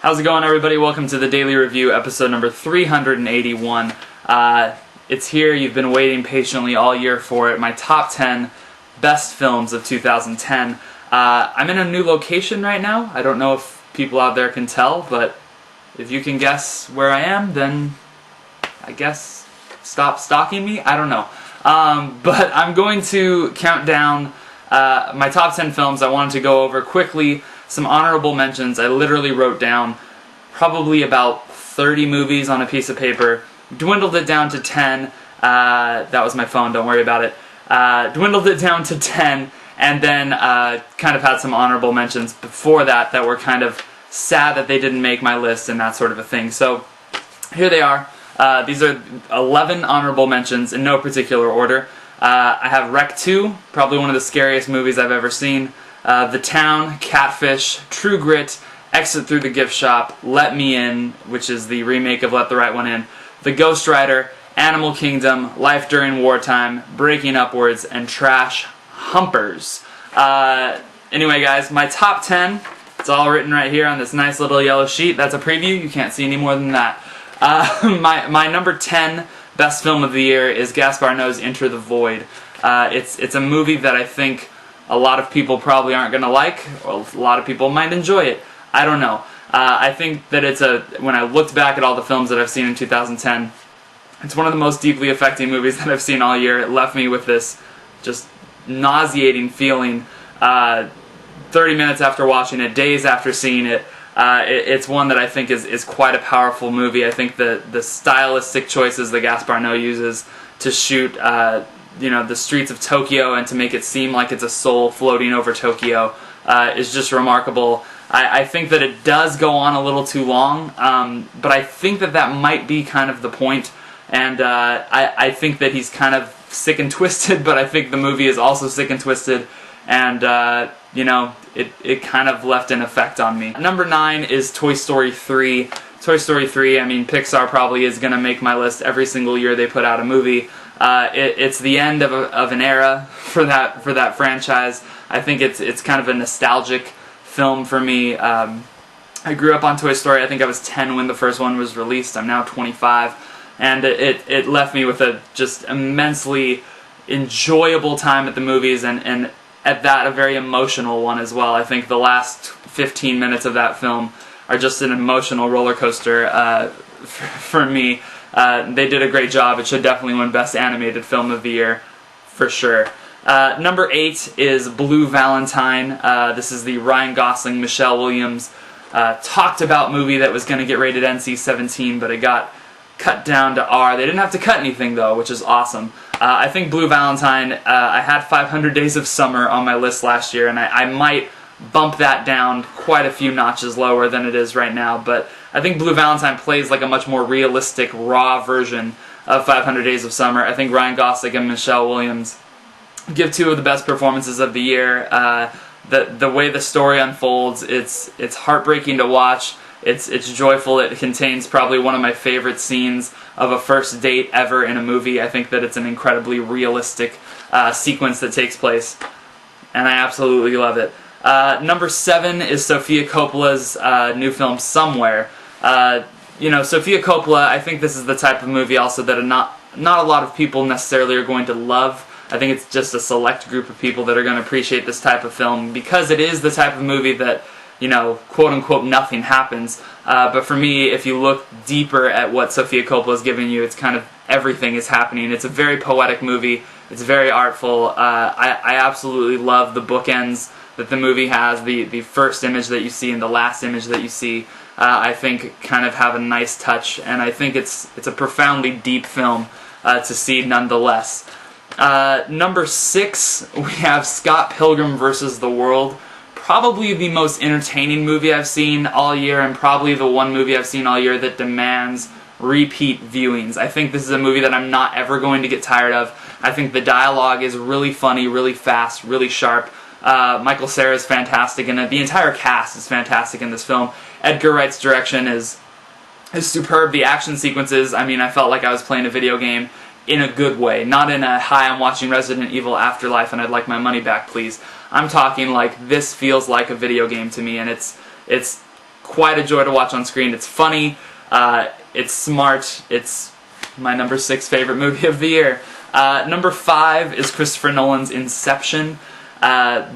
How's it going, everybody? Welcome to the Daily Review, episode number 381. It's here. You've been waiting patiently all year for it. My top 10 best films of 2010. I'm in a new location right now. I don't know if people out there can tell, but if you can guess where I am, then I guess stop stalking me. I don't know. But I'm going to count down my top 10 films. I wanted to go over quickly some honorable mentions. I literally wrote down probably about 30 movies on a piece of paper, dwindled it down to 10. That was my phone, don't worry about it. Dwindled it down to 10, and then kind of had some honorable mentions before that were kind of sad that they didn't make my list and that sort of a thing. So here they are. These are 11 honorable mentions in no particular order. I have Rec 2, probably one of the scariest movies I've ever seen. The Town, Catfish, True Grit, Exit Through the Gift Shop, Let Me In, which is the remake of Let the Right One In, The Ghost Rider, Animal Kingdom, Life During Wartime, Breaking Upwards, and Trash Humpers. Anyway, guys, my top 10, it's all written right here on this nice little yellow sheet. That's a preview. You can't see any more than that. My number 10 best film of the year is Gaspar Noé's Enter the Void. It's a movie that I think a lot of people probably aren't going to like, or a lot of people might enjoy it. I don't know. I think that when I looked back at all the films that I've seen in 2010, it's one of the most deeply affecting movies that I've seen all year. It left me with this just nauseating feeling 30 minutes after watching it, days after seeing it. It's one that I think is quite a powerful movie. I think the stylistic choices that Gaspar Noé uses to shoot the streets of Tokyo and to make it seem like it's a soul floating over Tokyo is just remarkable. I think that it does go on a little too long, but I think that might be kind of the point, and I think that he's kind of sick and twisted, but I think the movie is also sick and twisted, and it kind of left an effect on me. Number 9 is Toy Story 3. Toy Story 3, I mean, Pixar probably is going to make my list every single year they put out a movie. It's the end of an era for that franchise. I think it's kind of a nostalgic film for me. I grew up on Toy Story. I think I was 10 when the first one was released. I'm now 25, and it left me with a just immensely enjoyable time at the movies, and at that, a very emotional one as well. I think the last 15 minutes of that film are just an emotional roller coaster for me. They did a great job. It should definitely win Best Animated Film of the Year, for sure. Number 8 is Blue Valentine. This is the Ryan Gosling, Michelle Williams talked about movie that was going to get rated NC-17, but it got cut down to R. They didn't have to cut anything, though, which is awesome. I think Blue Valentine, I had 500 Days of Summer on my list last year, and I might bump that down quite a few notches lower than it is right now, but I think Blue Valentine plays like a much more realistic, raw version of 500 Days of Summer. I think Ryan Gosling and Michelle Williams give two of the best performances of the year. The way the story unfolds, it's heartbreaking to watch. It's joyful. It contains probably one of my favorite scenes of a first date ever in a movie. I think that it's an incredibly realistic sequence that takes place, and I absolutely love it. Number 7 is Sofia Coppola's new film, Somewhere. Sofia Coppola, I think this is the type of movie also that not a lot of people necessarily are going to love. I think it's just a select group of people that are going to appreciate this type of film because it is the type of movie that, quote-unquote, nothing happens. But for me, if you look deeper at what Sofia Coppola is giving you, it's kind of everything is happening. It's a very poetic movie. It's very artful. I absolutely love the bookends that the movie has. The first image that you see and the last image that you see, I think kind of have a nice touch, and I think it's a profoundly deep film to see nonetheless. Number 6, we have Scott Pilgrim vs. the World. Probably the most entertaining movie I've seen all year, and probably the one movie I've seen all year that demands repeat viewings. I think this is a movie that I'm not ever going to get tired of. I think the dialogue is really funny, really fast, really sharp. Michael Cera is fantastic in it. The entire cast is fantastic in this film. Edgar Wright's direction is superb. The action sequences, I mean, I felt like I was playing a video game in a good way. Not in a, hi, I'm watching Resident Evil Afterlife and I'd like my money back, please. I'm talking like this feels like a video game to me, and it's quite a joy to watch on screen. It's funny, it's smart, it's my number 6 favorite movie of the year. Number 5 is Christopher Nolan's Inception.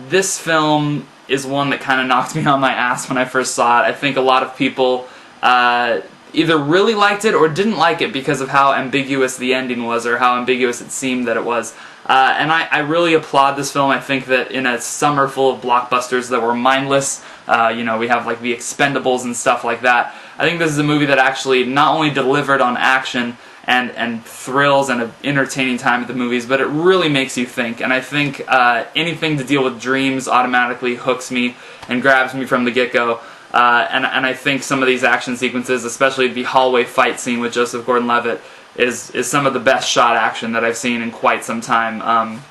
This film is one that kind of knocked me on my ass when I first saw it. I think a lot of people either really liked it or didn't like it because of how ambiguous the ending was, or how ambiguous it seemed that it was. And I really applaud this film. I think that in a summer full of blockbusters that were mindless, you know, we have like The Expendables and stuff like that, I think this is a movie that actually not only delivered on action and thrills and an entertaining time at the movies, but it really makes you think. And I think anything to deal with dreams automatically hooks me and grabs me from the get-go. And I think some of these action sequences, especially the hallway fight scene with Joseph Gordon-Levitt, is some of the best shot action that I've seen in quite some time.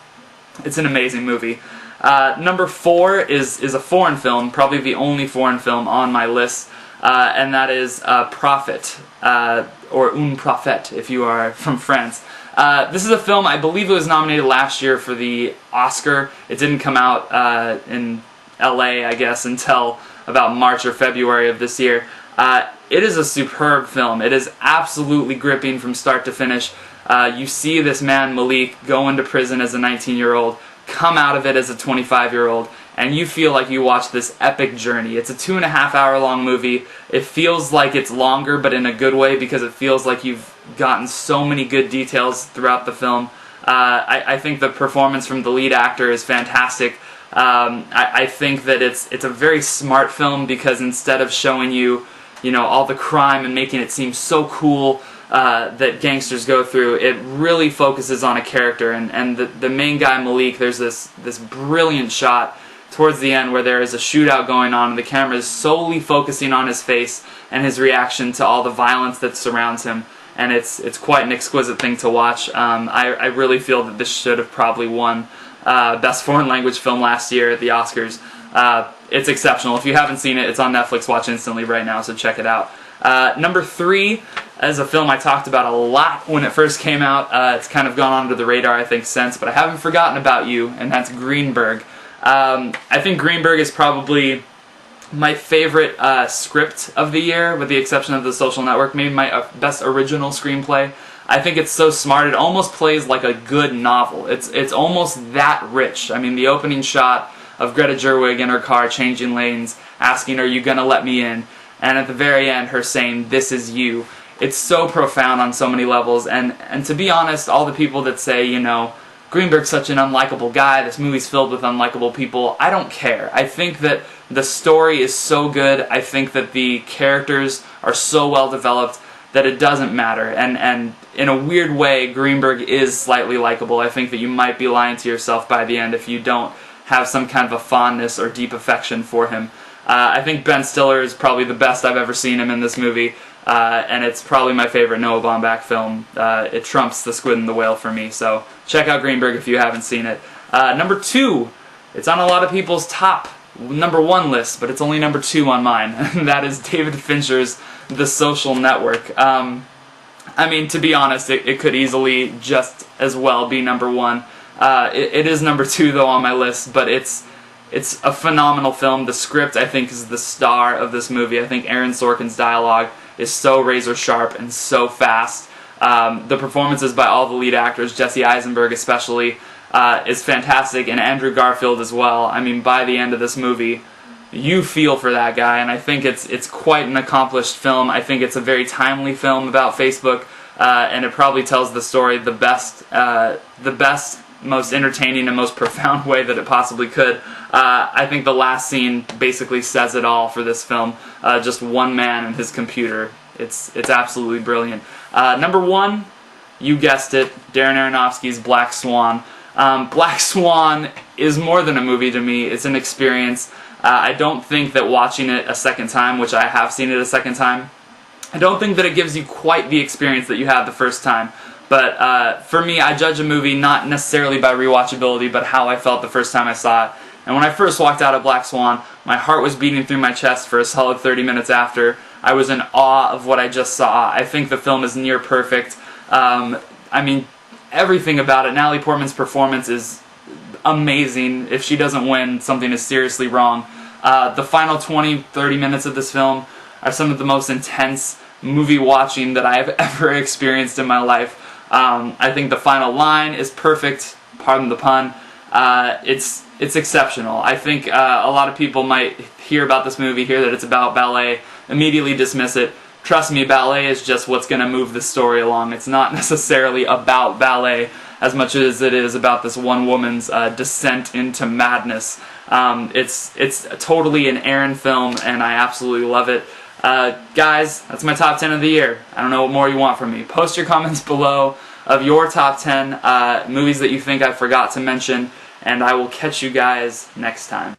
It's an amazing movie. Number 4 is a foreign film, probably the only foreign film on my list, and that is Prophet, or Un Prophète if you are from France. This is a film, I believe it was nominated last year for the Oscar. It didn't come out in LA, I guess, until about March or February of this year. It is a superb film. It is absolutely gripping from start to finish. You see this man, Malik, go into prison as a 19-year-old, come out of it as a 25-year-old, and you feel like you watch this epic journey. It's a 2.5-hour long movie. It feels like it's longer, but in a good way, because it feels like you've gotten so many good details throughout the film. I think the performance from the lead actor is fantastic. I think that it's a very smart film, because instead of showing you, all the crime and making it seem so cool that gangsters go through, it really focuses on a character. And the main guy, Malik, there's this brilliant shot towards the end where there is a shootout going on, and the camera is solely focusing on his face and his reaction to all the violence that surrounds him. And it's quite an exquisite thing to watch. I really feel that this should have probably won Best Foreign Language Film last year at the Oscars. It's exceptional. If you haven't seen it, it's on Netflix. Watch instantly right now, so check it out. Number 3 is a film I talked about a lot when it first came out. It's kind of gone under the radar, I think, since, but I haven't forgotten about you, and that's Greenberg. I think Greenberg is probably my favorite script of the year, with the exception of The Social Network, maybe my best original screenplay. I think it's so smart, it almost plays like a good novel. It's almost that rich. I mean, the opening shot of Greta Gerwig in her car changing lanes, asking, "Are you gonna let me in?" And at the very end, her saying, "This is you." It's so profound on so many levels, and to be honest, all the people that say, Greenberg's such an unlikable guy, this movie's filled with unlikable people, I don't care. I think that the story is so good, I think that the characters are so well developed that it doesn't matter, and in a weird way, Greenberg is slightly likable. I think that you might be lying to yourself by the end if you don't have some kind of a fondness or deep affection for him. I think Ben Stiller is probably the best I've ever seen him in this movie, and it's probably my favorite Noah Baumbach film. It trumps The Squid and the Whale for me, so check out Greenberg if you haven't seen it. Number 2, it's on a lot of people's top number 1 list, but it's only number 2 on mine, and that is David Fincher's The Social Network. I mean, to be honest, it could easily just as well be number 1. It is number 2 though on my list, but it's a phenomenal film. The script, I think, is the star of this movie. I think Aaron Sorkin's dialogue is so razor sharp and so fast. The performances by all the lead actors, Jesse Eisenberg especially, is fantastic, and Andrew Garfield as well. I mean, by the end of this movie, you feel for that guy, and I think it's quite an accomplished film. I think it's a very timely film about Facebook, and it probably tells the story the best, most entertaining and most profound way that it possibly could. I think the last scene basically says it all for this film. Just one man and his computer. It's absolutely brilliant. Number 1, you guessed it, Darren Aronofsky's Black Swan. Black Swan is more than a movie to me. It's an experience. I don't think that watching it a second time, which I have seen it a second time, I don't think that it gives you quite the experience that you had the first time. But for me, I judge a movie not necessarily by rewatchability, but how I felt the first time I saw it. And when I first walked out of Black Swan, my heart was beating through my chest for a solid 30 minutes after. I was in awe of what I just saw. I think the film is near perfect. I mean, everything about it. Natalie Portman's performance is amazing. If she doesn't win, something is seriously wrong. The final 20-30 minutes of this film are some of the most intense movie watching that I have ever experienced in my life. I think the final line is perfect, pardon the pun. It's exceptional. I think a lot of people might hear about this movie, hear that it's about ballet, immediately dismiss it. Trust me, ballet is just what's going to move the story along. It's not necessarily about ballet as much as it is about this one woman's descent into madness. It's totally an Aaron film, and I absolutely love it. Guys, that's my top 10 of the year. I don't know what more you want from me. Post your comments below of your top 10 movies that you think I forgot to mention, and I will catch you guys next time.